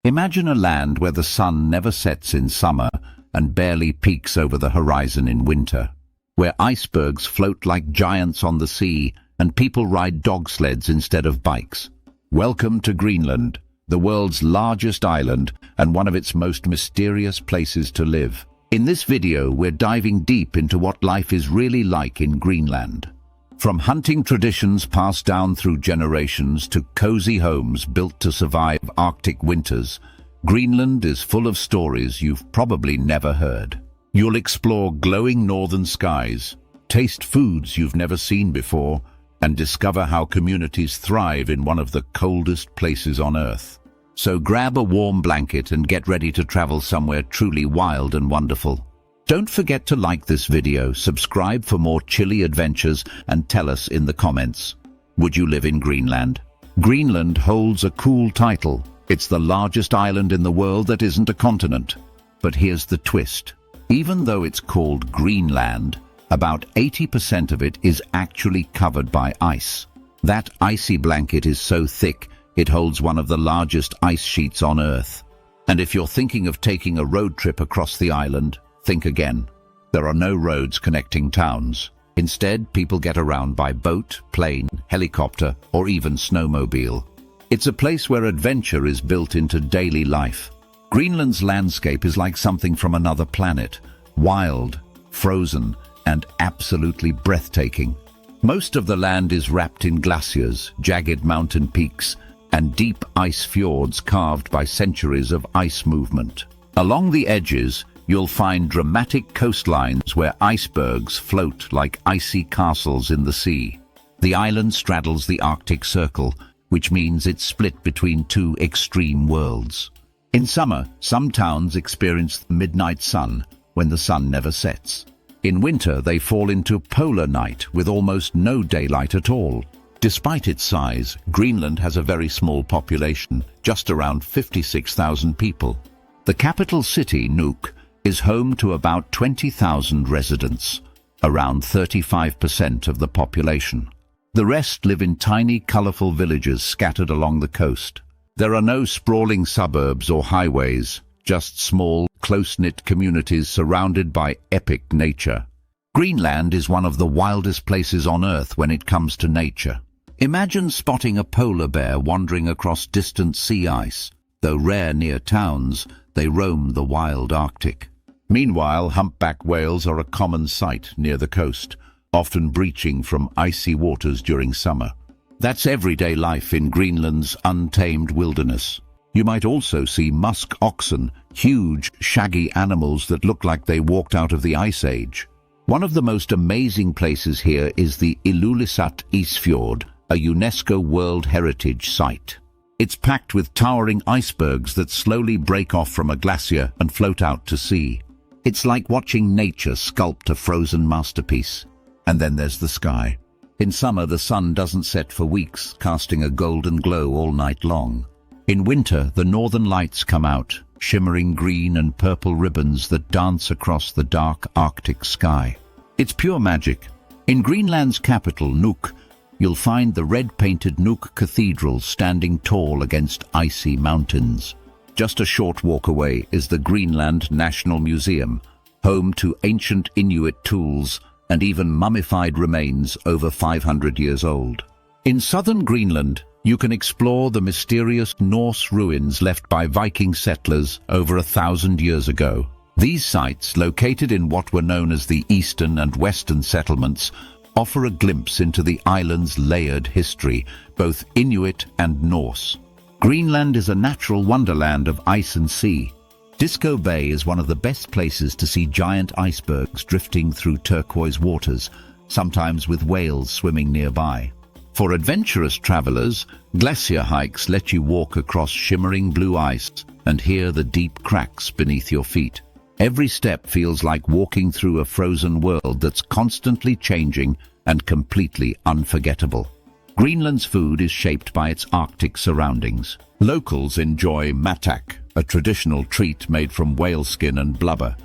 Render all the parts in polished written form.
Imagine a land where the sun never sets in summer and barely peeks over the horizon in winter, where icebergs float like giants on the sea and people ride dog sleds instead of bikes. Welcome to Greenland, the world's largest island and one of its most mysterious places to live. In this video, we're diving deep into what life is really like in Greenland. From hunting traditions passed down through generations to cozy homes built to survive Arctic winters, Greenland is full of stories you've probably never heard. You'll explore glowing northern skies, taste foods you've never seen before, and discover how communities thrive in one of the coldest places on Earth. So grab a warm blanket and get ready to travel somewhere truly wild and wonderful. Don't forget to like this video, subscribe for more chilly adventures, and tell us in the comments, would you live in Greenland? Greenland holds a cool title. It's the largest island in the world that isn't a continent. But here's the twist. Even though it's called Greenland, about 80% of it is actually covered by ice. That icy blanket is so thick, it holds one of the largest ice sheets on Earth. And if you're thinking of taking a road trip across the island, think again. There are no roads connecting towns. Instead, people get around by boat, plane, helicopter, or even snowmobile. It's a place where adventure is built into daily life. Greenland's landscape is like something from another planet, wild, frozen, and absolutely breathtaking. Most of the land is wrapped in glaciers, jagged mountain peaks, and deep ice fjords carved by centuries of ice movement. Along the edges, you'll find dramatic coastlines where icebergs float like icy castles in the sea. The island straddles the Arctic Circle, which means it's split between two extreme worlds. In summer, some towns experience the midnight sun, when the sun never sets. In winter, they fall into polar night with almost no daylight at all. Despite its size, Greenland has a very small population, just around 56,000 people. The capital city, Nuuk, is home to about 20,000 residents, around 35% of the population. The rest live in tiny, colorful villages scattered along the coast. There are no sprawling suburbs or highways, just small, close-knit communities surrounded by epic nature. Greenland is one of the wildest places on Earth when it comes to nature. Imagine spotting a polar bear wandering across distant sea ice. Though rare near towns, they roam the wild Arctic. Meanwhile, humpback whales are a common sight near the coast, often breaching from icy waters during summer. That's everyday life in Greenland's untamed wilderness. You might also see musk oxen, huge, shaggy animals that look like they walked out of the Ice Age. One of the most amazing places here is the Ilulissat Icefjord, a UNESCO World Heritage Site. It's packed with towering icebergs that slowly break off from a glacier and float out to sea. It's like watching nature sculpt a frozen masterpiece. And then there's the sky. In summer, the sun doesn't set for weeks, casting a golden glow all night long. In winter, the northern lights come out, shimmering green and purple ribbons that dance across the dark Arctic sky. It's pure magic. In Greenland's capital, Nuuk, you'll find the red-painted Nuuk Cathedral standing tall against icy mountains. Just a short walk away is the Greenland National Museum, home to ancient Inuit tools and even mummified remains over 500 years old. In southern Greenland, you can explore the mysterious Norse ruins left by Viking settlers over 1,000 years ago. These sites, located in what were known as the eastern and western settlements, offer a glimpse into the island's layered history, both Inuit and Norse. Greenland is a natural wonderland of ice and sea. Disco Bay is one of the best places to see giant icebergs drifting through turquoise waters, sometimes with whales swimming nearby. For adventurous travelers, glacier hikes let you walk across shimmering blue ice and hear the deep cracks beneath your feet. Every step feels like walking through a frozen world that's constantly changing and completely unforgettable. Greenland's food is shaped by its Arctic surroundings. Locals enjoy mattak, a traditional treat made from whale skin and blubber,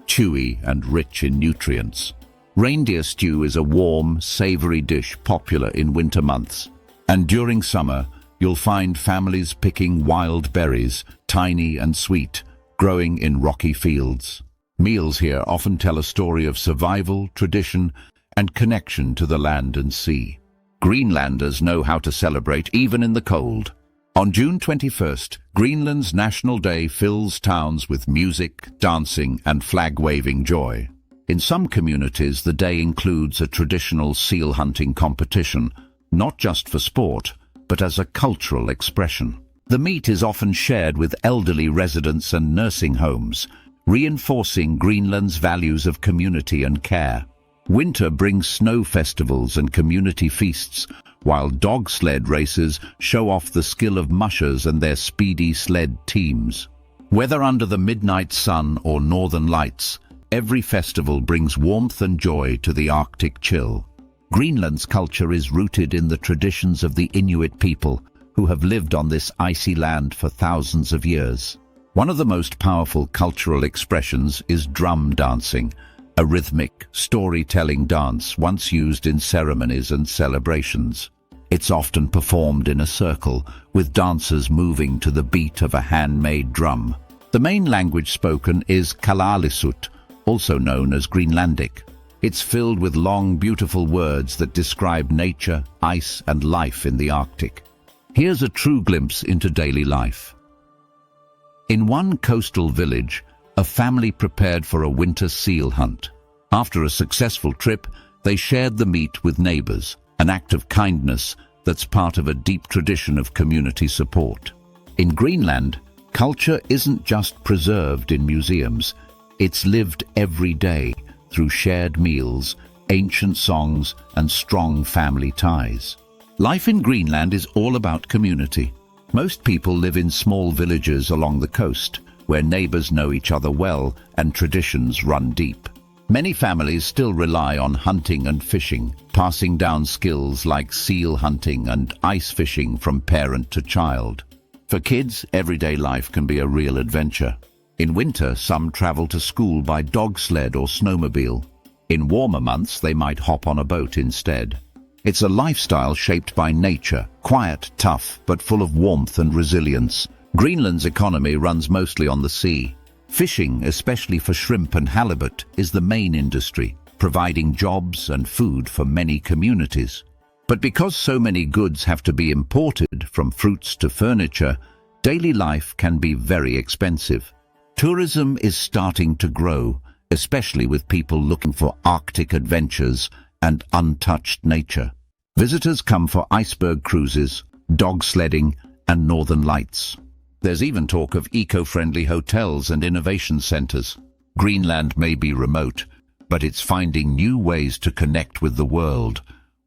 chewy and rich in nutrients. Reindeer stew is a warm, savory dish popular in winter months. And during summer, You'll find families picking wild berries, tiny and sweet, growing in rocky fields. Meals here often tell a story of survival, tradition, and connection to the land and sea. Greenlanders know how to celebrate even in the cold. On June 21st, Greenland's National Day fills towns with music, dancing, and flag-waving joy. In some communities, the day includes a traditional seal hunting competition, not just for sport, but as a cultural expression. The meet is often shared with elderly residents and nursing homes, reinforcing Greenland's values of community and care. Winter brings snow festivals and community feasts, while dog sled races show off the skill of mushers and their speedy sled teams. Whether under the midnight sun or northern lights, every festival brings warmth and joy to the Arctic chill. Greenland's culture is rooted in the traditions of the Inuit people, who have lived on this icy land for thousands of years. One of the most powerful cultural expressions is drum dancing, a rhythmic, storytelling dance once used in ceremonies and celebrations. It's often performed in a circle, with dancers moving to the beat of a handmade drum. The main language spoken is Ilulissat, also known as Greenlandic. It's filled with long, beautiful words that describe nature, ice, and life in the Arctic. Here's a true glimpse into daily life. In one coastal village, a family prepared for a winter seal hunt. After a successful trip, they shared the meat with neighbors, an act of kindness that's part of a deep tradition of community support. In Greenland, culture isn't just preserved in museums, it's lived every day through shared meals, ancient songs, and strong family ties. Life in Greenland is all about community. Most people live in small villages along the coast, where neighbors know each other well and traditions run deep. Many families still rely on hunting and fishing, passing down skills like seal hunting and ice fishing from parent to child. For kids, everyday life can be a real adventure. In winter, some travel to school by dog sled or snowmobile. In warmer months, they might hop on a boat instead. It's a lifestyle shaped by nature, quiet, tough, but full of warmth and resilience. Greenland's economy runs mostly on the sea. Fishing, especially for shrimp and halibut, is the main industry, providing jobs and food for many communities. But because so many goods have to be imported, from fruits to furniture, daily life can be very expensive. Tourism is starting to grow, especially with people looking for Arctic adventures and untouched nature. Visitors come for iceberg cruises, dog sledding, and northern lights. There's even talk of eco-friendly hotels and innovation centers. Greenland may be remote, but it's finding new ways to connect with the world,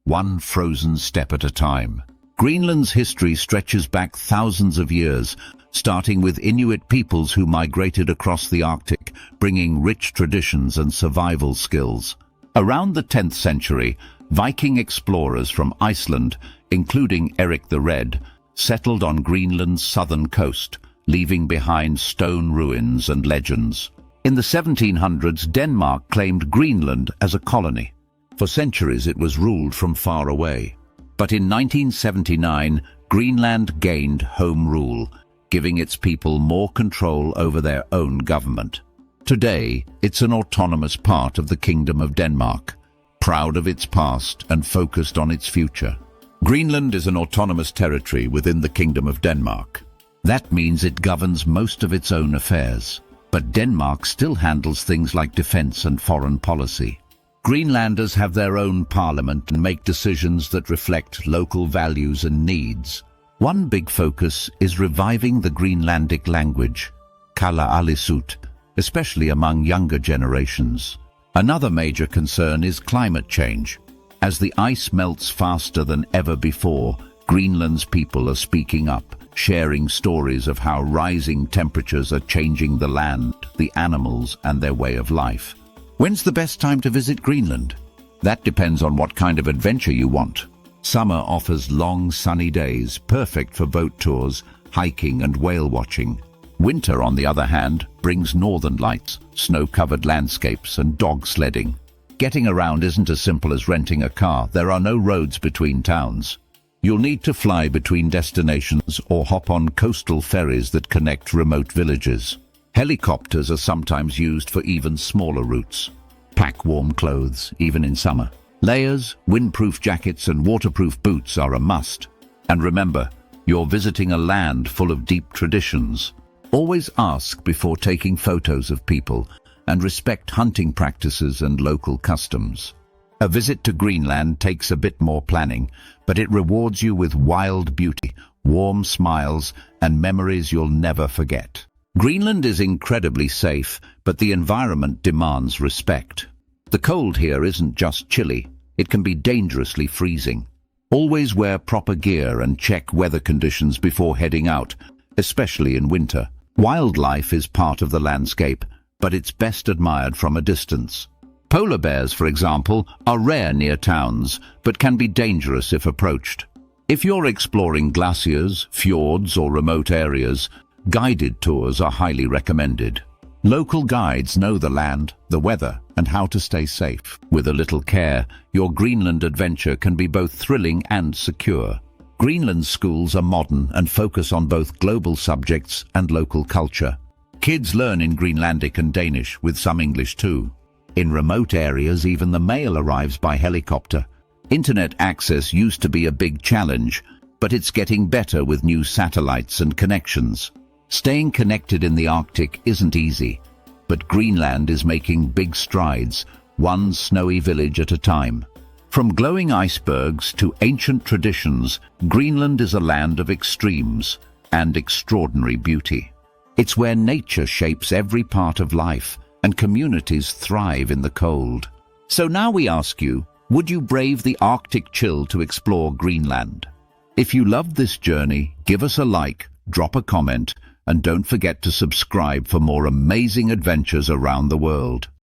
one frozen step at a time. Greenland's history stretches back thousands of years, starting with Inuit peoples who migrated across the Arctic, bringing rich traditions and survival skills. Around the 10th century, Viking explorers from Iceland, including Eric the Red, settled on Greenland's southern coast, leaving behind stone ruins and legends. In the 1700s, Denmark claimed Greenland as a colony. For centuries it was ruled from far away. But in 1979, Greenland gained home rule, giving its people more control over their own government. Today, it's an autonomous part of the Kingdom of Denmark, proud of its past and focused on its future. Greenland is an autonomous territory within the Kingdom of Denmark. That means it governs most of its own affairs. But Denmark still handles things like defense and foreign policy. Greenlanders have their own parliament and make decisions that reflect local values and needs. One big focus is reviving the Greenlandic language, Ilulissat, especially among younger generations. Another major concern is climate change. As the ice melts faster than ever before, Greenland's people are speaking up, sharing stories of how rising temperatures are changing the land, the animals, and their way of life. When's the best time to visit Greenland? That depends on what kind of adventure you want. Summer offers long, sunny days, perfect for boat tours, hiking, and whale watching. Winter, on the other hand, brings northern lights, snow-covered landscapes, and dog sledding. Getting around isn't as simple as renting a car. There are no roads between towns. You'll need to fly between destinations or hop on coastal ferries that connect remote villages. Helicopters are sometimes used for even smaller routes. Pack warm clothes, even in summer. Layers, windproof jackets and waterproof boots are a must. And remember, you're visiting a land full of deep traditions. Always ask before taking photos of people and respect hunting practices and local customs. A visit to Greenland takes a bit more planning, but it rewards you with wild beauty, warm smiles, and memories you'll never forget. Greenland is incredibly safe, but the environment demands respect. The cold here isn't just chilly, it can be dangerously freezing. Always wear proper gear and check weather conditions before heading out, especially in winter. Wildlife is part of the landscape, but it's best admired from a distance. Polar bears, for example, are rare near towns, but can be dangerous if approached. If you're exploring glaciers, fjords, or remote areas, guided tours are highly recommended. Local guides know the land, the weather, and how to stay safe. With a little care, your Greenland adventure can be both thrilling and secure. Greenland schools are modern and focus on both global subjects and local culture. Kids learn in Greenlandic and Danish, with some English too. In remote areas, even the mail arrives by helicopter. Internet access used to be a big challenge, but it's getting better with new satellites and connections. Staying connected in the Arctic isn't easy, but Greenland is making big strides, one snowy village at a time. From glowing icebergs to ancient traditions, Greenland is a land of extremes and extraordinary beauty. It's where nature shapes every part of life, and communities thrive in the cold. So now we ask you, would you brave the Arctic chill to explore Greenland? If you loved this journey, give us a like, drop a comment, and don't forget to subscribe for more amazing adventures around the world.